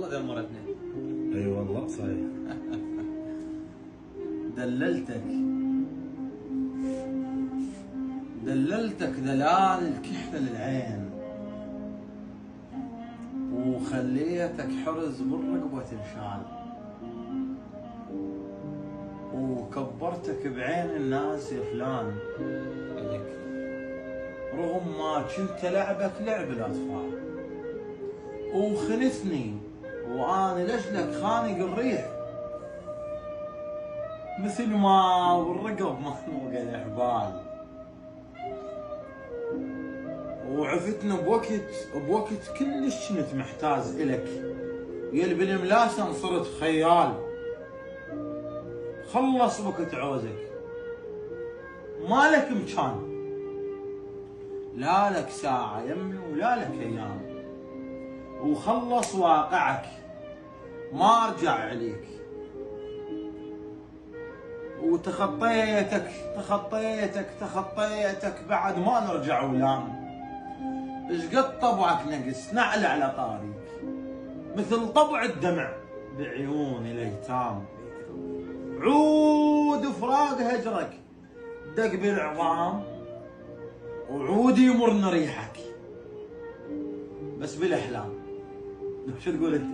والله دمرتني. اي والله صحيح. دللتك دلال الكحل العين، وخليتك حرز بالرقبة تنشال، وكبرتك بعين الناس يا فلان، رغم ما كنت لعبك لعب الاطفال، وخنثني وانا لجلك خانق الريح، مثل ما بالرقب مخنوق الاحبال، وعفتنا بوقت كلش كنت محتاج الك، يا بالملاسن صرت خيال، خلص وقت عوزك ما لك مكان، لا لك ساعة يمي ولا لك ايام، وخلص واقعك ما ارجع عليك، وتخطيتك بعد ما نرجع ولام، ايش قد طبعك نقص نعل على طاريك، مثل طبع الدمع بعيون الايتام، عود فراق هجرك دق بالعظام، وعود يمرن ريحك بس بالاحلام. شو تقول انت؟